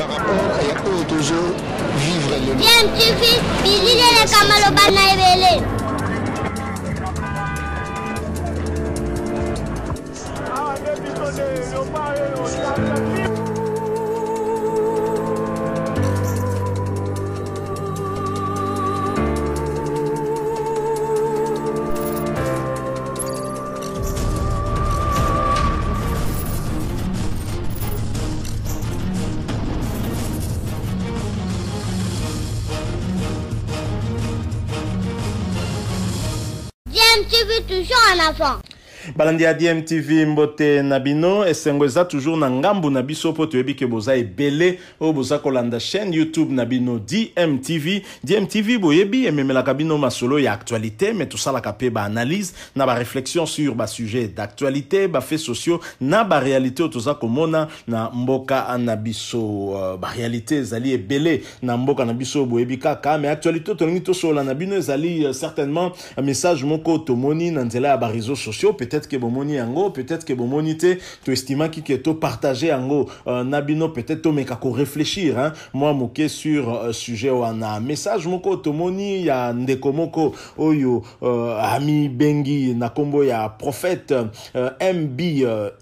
par rapport à toujours vivre le bien TV bilile le kamalo bana ebele toujours en avant. Balandi ya DMTV mbote nabino esengo eza toujours na ngambu na biso po toyebi ke boza ebele o boza kolanda chaîne YouTube nabino DMTV boyebi ememelaka bino masolo ya actualité mais tout ça la kapé ba analyse na ba réflexion sur ba sujet d'actualité ba faits sociaux na ba réalité toza komona na mboka na biso ba réalité ezali ebele na mboka na biso boyebi kaka mais actualité to ngi to sola na bino ezali certainement un message moko tomoni na nzela ya ba réseaux sociaux peut-être que bomoni yango, peut-être que bomoni te, tu estimes qui que to partager yango, nabino peut-être to meka ko réfléchir, hein. Moi moké sur sujet wana message moko tomoni ya ndeko moko oyo ami bengi na kombo ya prophète MB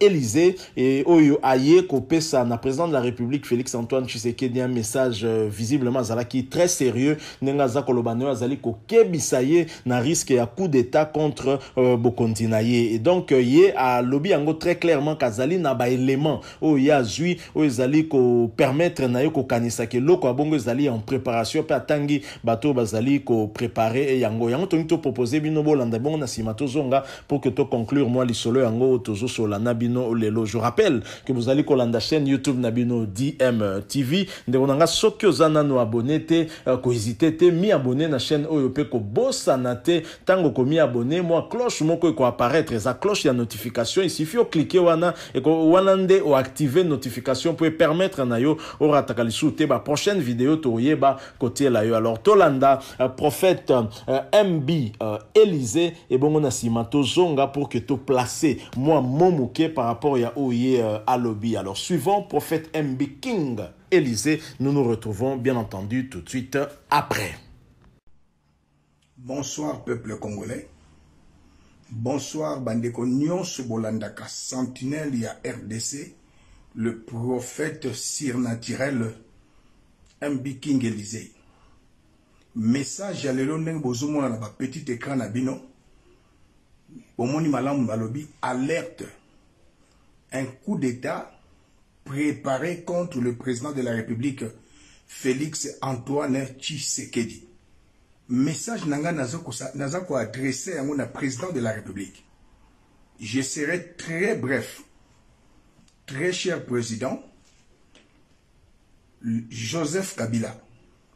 Élysée et oyo aye ko pesa na président de la République Félix Antoine Tshisekedi un message visiblement zalaki très sérieux nenga za kolobano azali ko kebisaye na risque ya coup d'état contre Bokondinaye. Donc, yé a lobby ango très clairement kazali na ba élément o ya zui o ezali ko permettre na yo ko kanisa ke loko abongo ezali en préparation pe atangi bato bazali ko préparer et yango tongi to proposer bino bolanda bongo na simato zonga pour que to conclure moi lisolo yango tozo sola na bino lelo. Je rappelle que vous allez kolanda chaîne YouTube na bino DMTV ndeko nanga soki ozana no abonné te ko hésiter te mi abonné na chaîne oyo pe ko bossa na te tango ko mi abonné moi cloche moko ko apparaître la cloche de notification, il suffit de cliquer wana et que ou activer notification pour permettre na yo au ratakalisu te ba prochaine vidéo toye ba côté la yo. Alors Tolanda prophète MB Élysée et bon na simato zonga pour que to placer moi momuke par rapport ya oye à lobby. Alors suivant prophète MB King Élysée, nous nous retrouvons bien entendu tout de suite après. Bonsoir peuple congolais. Bonsoir, Bandeko Nyonso Bolandaka, sentinelle ya RDC, le prophète surnaturel MB King Élysée. Message à l'éloneng bozomona na ba petit écran na bino. Bomoni malam balobi alerte. Un coup d'état préparé contre le président de la République Félix Antoine Tshisekedi. Message nanga nazako adressé à mon président de la République. Je serai très bref. Très cher président, Joseph Kabila,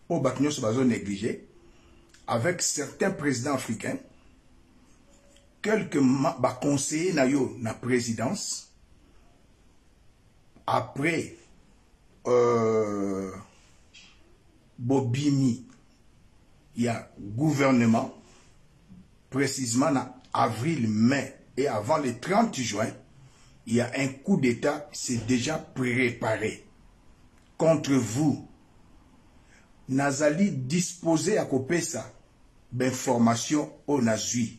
au Baknyos Bazo négligé, avec certains présidents africains, quelques conseillers na yo na présidence, après Bobini, il y a gouvernement, précisément en avril, mai et avant le 30 juin, il y a un coup d'État, c'est déjà préparé contre vous. Nazali disposé à copier ça d'informations au Nazui.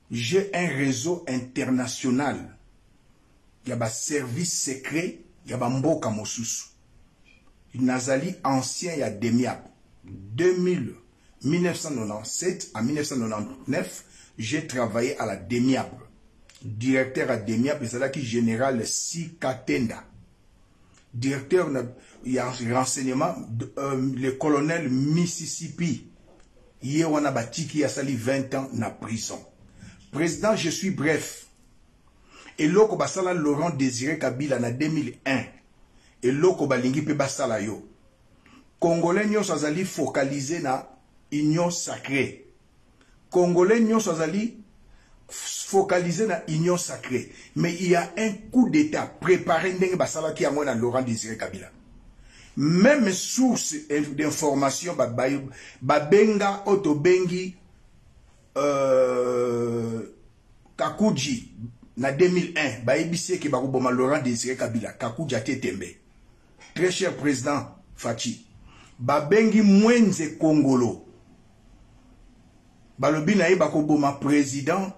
J'ai un réseau international. Il y a un service secret, il y a un mboka mosusu. Nazali ancien, il y a Demiap. 1997 à 1999, j'ai travaillé à la DEMIAP. Directeur à DEMIAP, c'est là qui général Sikatenda. Directeur, il y a un renseignement, le colonel Mississippi. Hier, on a bâti qui a sali 20 ans en prison. Président, je suis bref. Et l'oko basala Laurent Désiré Kabila en 2001. Et l'oko balingi pe basala yo. Congolais nyos azali focalisé na union sacrée. Congolais nyos azali focalisé na union sacrée. Mais il y a un coup d'état préparé ndenge basala ki yango na Laurent Désiré Kabila. Même source d'information babenga otobengi Kakuji na 2001 baebisi ke bakoboma Laurent Désiré Kabila Kakuji atetembe. très cher président Fachi, babengi mwenze Congolo, balobi na ye bakoboma président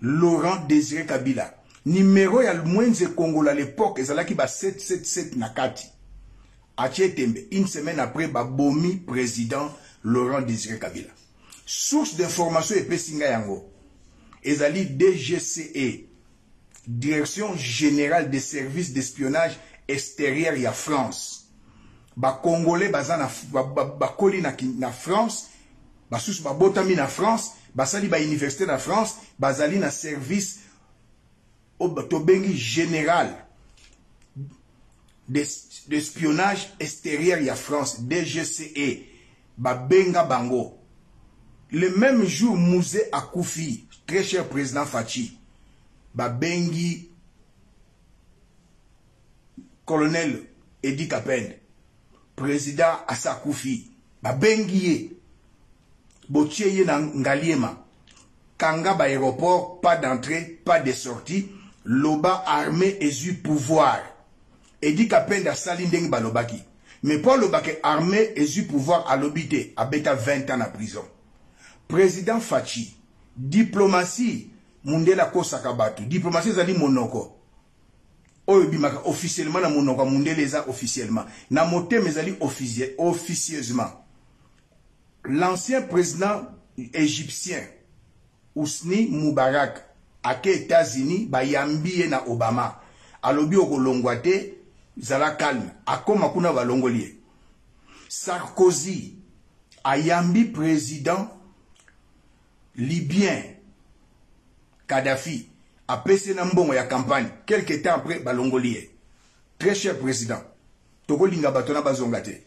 Laurent Désiré Kabila. Numéro ya mwenze Congolo à l'époque, ezalaki ba 777 nakati. Atie tembe, une semaine après, babomi président Laurent Désiré Kabila. Source d'information et pesinga yango. Ezali DGCE, Direction Générale des Services d'Espionnage Extérieur ya France. Ba Congolais bazana ba koli na France, ba sous ba botami na France, ba sali ba université na France, bazali na service au tobengi général d'espionnage extérieur ya France, DGCE, ba benga bango. Le même jour, Mouzé Akoufi, très cher président Fachi, Babengi, colonel Edi Kapend, président Assa Koufi, Babengi, Botieye Ngaliema, Kanga ba aéroport, pas d'entrée, pas de sortie, Loba armée et du pouvoir. Edi Kapend a salindeng balobaki. Mais pour Lobake armée et du pouvoir à l'obité, a bêta 20 ans en prison. Président Fachi, diplomatie, Mundela Kosakabatu, diplomatie zali monoko. Oyobimaka officiellement na monoko, Mundeleza officiellement. Na moté mezali officieusement. L'ancien président égyptien, Ousni Moubarak, ake États-Unis, bayambiye na Obama. Alobi okolongwate, zala calme. Akoma kuna balongolie. Sarkozy, ayambi président libyen Kadhafi a passé na mbongo ya campagne quelques temps après balongolier. Très cher président, Togo linga batona bazongate.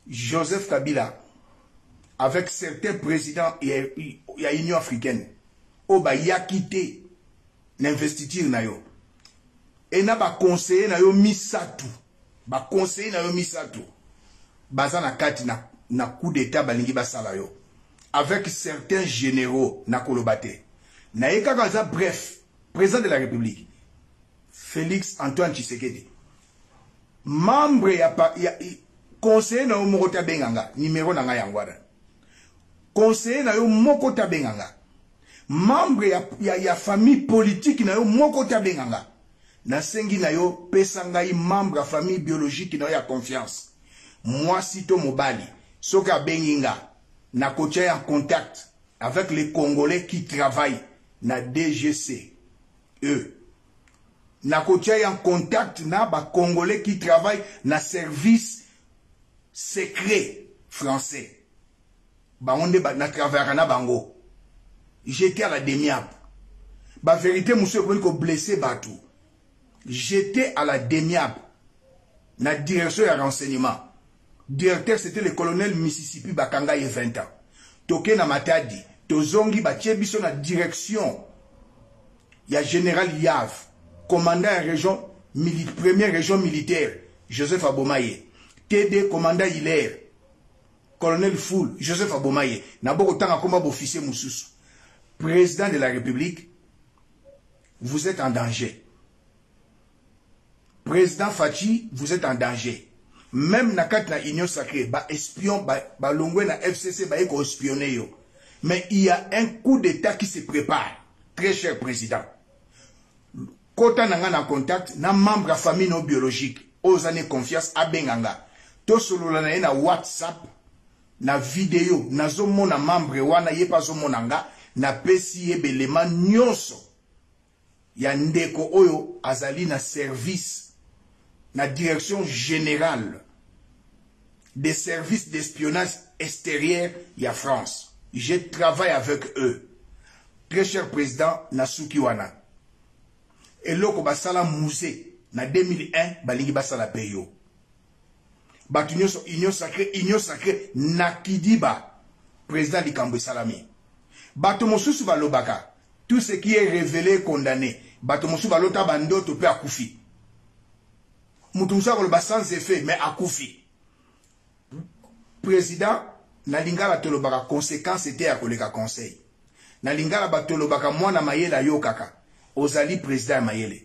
Joseph Kabila avec certains présidents et l'Union africaine au ba yakité l'investiture na yo. Et na ba conseiller na yo misatu. Ba conseiller na yo misatu. Bazana kati na coup d'état balingi basala yo. Avec certains généraux na kolobate. Naïka Gaza, bref, président de la République, Félix Antoine Tshisekedi, membre ya conseiller na yo moko tabenganga, numéro na nga yangwada. Conseiller na yo moko tabenganga. Membre ya famille politique na yo moko tabenganga. Na sengi na yo pesanga yi membre ya famille biologique na yo ya confiance. Moi sito mobali, soka benginga. Na kotia en contact avec les Congolais qui travaillent na DGCE. Na kotia en contact na ba Congolais qui travaillent na service secret français. Ba onde ba na travailler na bango. J'étais à la demiap. Ba vérité monsieur ko blessé batou. J'étais à la demiap. Na direction de renseignement. Directeur, c'était le colonel Mississippi Bakanga, il y a 20 ans. Toke na Matadi, Tozongi Batiebiso na direction. Il y a général Yav, commandant la région, première région militaire, Joseph Abomaye. TD, commandant Hilaire, colonel Foul, Joseph Abomaye. Naboko Tanga Komba officier Moussous. Président de la République, vous êtes en danger. Président Fachi, vous êtes en danger. Même na kat na union sacrée, ba espion, ba longwe na FCC, ba eko espionner yo. Mais il y a un coup d'état qui se prépare. Très cher président. Kota nanga na contact, na membre à famille non biologique, aux années confiance, à benganga. To solo na na WhatsApp, na vidéo, na zomo na membre wana ye pa zomo nanga, na pesi ye belema nyonso. Ya ndeko oyo azali na service. La direction générale des services d'espionnage extérieur y a France. Je travaille avec eux. Très cher président Nasuki Wana. Et loko basala musée na 2001 balingi basala peyo. Batunyo so union sacrée Nakidiba président du Kambwe Salami. Batomosusu balobaka. Tout ce qui est révélé condamné. Batomosusu balota bando to pe akufi. Moutoumsa kolba sans effet, mais à Koufi. Président, Nalingala Tolobaka, conséquence était à koleka conseil. Nalingala Batolobaka, moi na mayela yokaka, Ozali président mayele.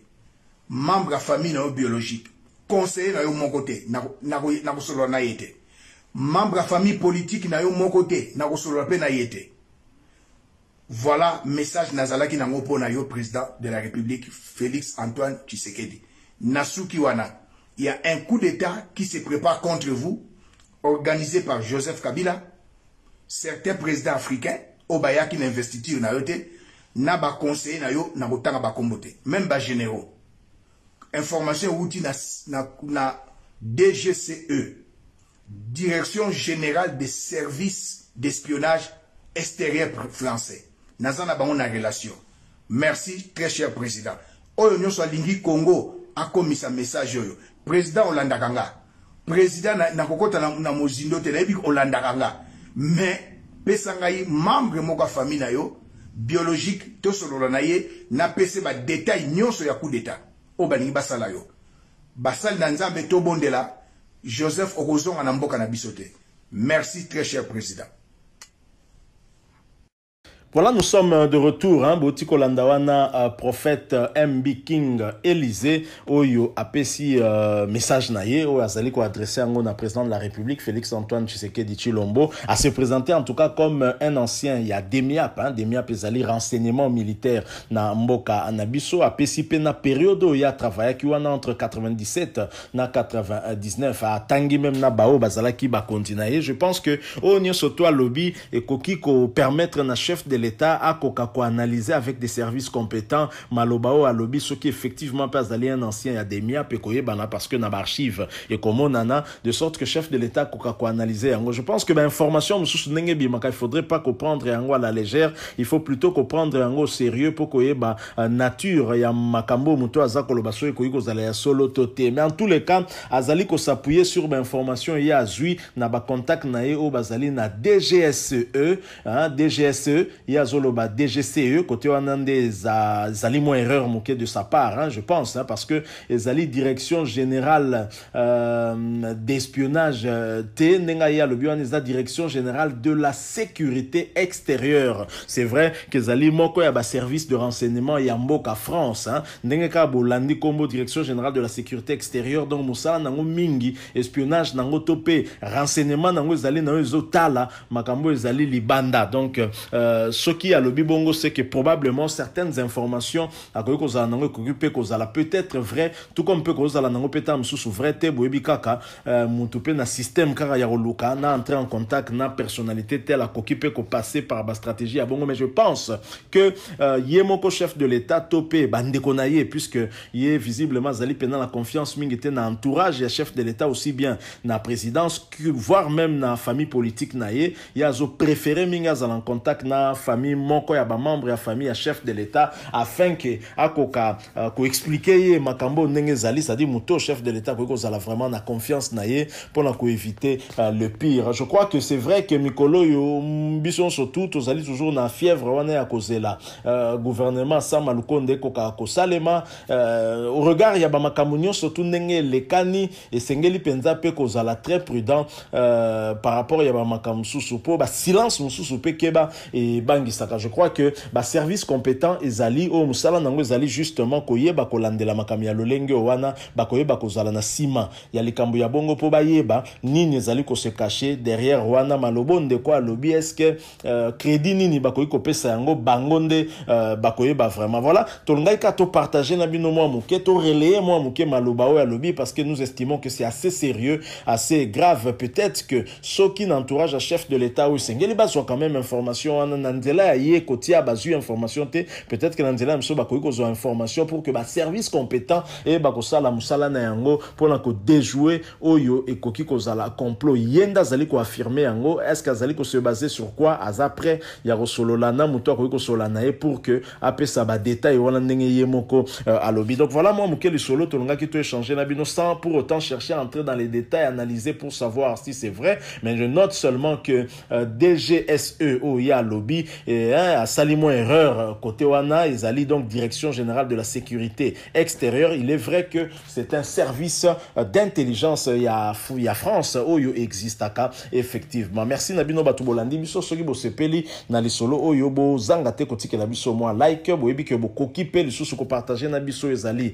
Membre à famille non biologique. conseiller na yo mon côté na kosolo na yete membre de famille politique na yo mon côté na kosolo pe na yete. Voilà message nazalaki nango po na yo président de la République Félix Antoine Tshisekedi. Nasuki wana, il y a un coup d'état qui se prépare contre vous organisé par Joseph Kabila, certains présidents africains obayaki na investiture na yote na ba conseiller na yo na kotanga ba kombote même ba généraux. Information outil na DGCE, Direction Générale des Services d'Espionnage Extérieur français. Nazana ba on a relation. Merci très cher président. Oyo nyonso alingi Congo akomisa message oyo. Président Olanda Kanga. Président na kokota na mozindo te na ebi Olanda Kanga. Mais pesangai membre moka famille na yo biologique to solo na ye na pese ba détail nyonso ya coup d'état. O balingi basala yo. Basal na nzambe to bondela Joseph Okozonga na mboka na bisote. Merci très cher président. Voilà, nous sommes de retour. Botiko Landawana, prophète MB King Élysée, Oyo Apesi message naye, Oyo Azali ko adressé à président de la République, Félix Antoine Tshisekedi Tshilombo, à se présenter en tout cas comme un ancien. Il y a Demiap, Demiap Ezali renseignement militaire na Mboka Anabiso, Apesi Pena période où il y a travaillé qui wana entre 97 na 99, à Tangi même na Bao Bazala qui ba continuer. Je pense que Onyo Soto lobby et Koki ko permettre na chef de l'État à Kokako analyser avec des services compétents Malobao à lobby ce qui effectivement pas aller un ancien à Demia Pekoye bana parce que na archive et comme on a de sorte que chef de l'État Kokako analyser. Je pense que information il faudrait pas comprendre à la légère, il faut plutôt comprendre au sérieux pour koye ba nature ya makambo muto azakolo baso e koyi kozala ya solo toté. Mais en tous les cas azali ko s'appuyer sur information ya azui na ba contact na e o bazali na DGSE DGSE ya zoloba DGCE côté wanande zali mo erreur moqué de sa part je pense parce que zali direction générale d'espionnage te nenga ya lobi wana za direction générale de la sécurité extérieure. C'est vrai que zali moko ya ba service de renseignement ya mboka France ndenge ka bolandi kombo direction générale de la sécurité extérieure donc musala nango mingi espionnage nango topé renseignement nango zali na ezotala makambo ezali libanda donc ce qui a le bibongo c'est que probablement certaines informations à quoi cause nango occupé cause la peut-être vrai tout comme peut cause la nango peta msusu vrai te boyebi kaka mutupe na système kara ya roluka na entrer en contact na personnalité telle à occupé ko passer par ba stratégie à bongo. Mais je pense que yemoko chef de l'État topé bandeko na ye puisque yé visiblement zali pendant la confiance mingete na entourage ya chef de l'État aussi bien na présidence que voire même na famille politique na ye ya zo préféré minga za en contact na famille moko ya ba membre ya famille ya chef de l'État afin que akoka ko expliquer makambo ndenge zali ça dit muto chef de l'État ko zala vraiment na confiance na ye pour la ko éviter le pire. Je crois que c'est vrai que Mikolo yo bison surtout tozali toujours na fièvre wana ya kozela gouvernement sama lukonde koka ko salema au regard ya ba makamunyo surtout ndenge lekani et sengeli penza pe kozala très prudent par rapport ya ba makamususu po ba silence mususu pe keba et bangi saka. Je crois que ba service compétent ezali o musala nango ezali justement koyeba kolandela makami ya lolenge wana ba koyeba kozala na sima ya likambo ya bongo po ba yeba nini ezali ko se cacher derrière wana malobonde quoi lobby est-ce que crédit nini ba koyi kopesa yango bangonde ba koyeba vraiment. Voilà tolngai ka to partager na bino moi muke to relayer moi muke malobao ya lobby parce que nous estimons que c'est assez sérieux, assez grave. Peut-être que ceux qui n'entourage à chef de l'État ou sengeli ba soit quand même information nandela yé kotia bazu information te peut-être que nandela mso ba koyi kozo information pour que ba service compétent et ba kosala musala na yango pour na ko déjouer oyo et koki kozala complot yenda zali ko affirmer yango est-ce que zali ko se baser sur quoi as après ya rosolola na muto koyi kosola na pour que après ça ba détail wana ndenge yemoko à lobby. Donc voilà moi muke lisolo tolonga ki to échanger na bino sans pour autant chercher à entrer dans les détails, analyser pour savoir si c'est vrai, mais je note seulement que DGSE o ya lobby à Salimo erreur côté wana ezali donc direction générale de la sécurité extérieure. Il est vrai que c'est un service d'intelligence il y a France oyo existe aka effectivement. Merci nabino batu bolandi biso soki bo sepeli na lisolo oyo bo zanga te kotike la biso moi like bo yebi ke bo kokipe lisusu ko partager na biso ezali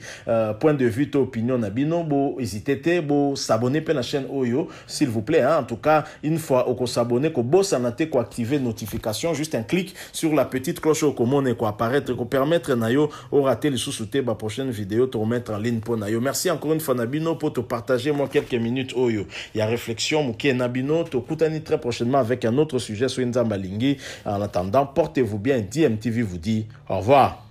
point de vue to opinion nabino bo hésiter te bo s'abonner pe la chaîne oyo s'il vous plaît hein. En tout cas une fois au s'abonner ko bossa na te ko activer notification juste un clic sur la petite cloche au commande ko apparaître ko permettre na yo au rater lisusu te ba prochaine vidéo te remettre en ligne pour na yo. Merci encore une fois nabino pour te partager moi quelques minutes oyo. Il y a réflexion muke nabino to kutani très prochainement avec un autre sujet sur Nzamba Lingi. En attendant, portez-vous bien. DMTV vous dit au revoir.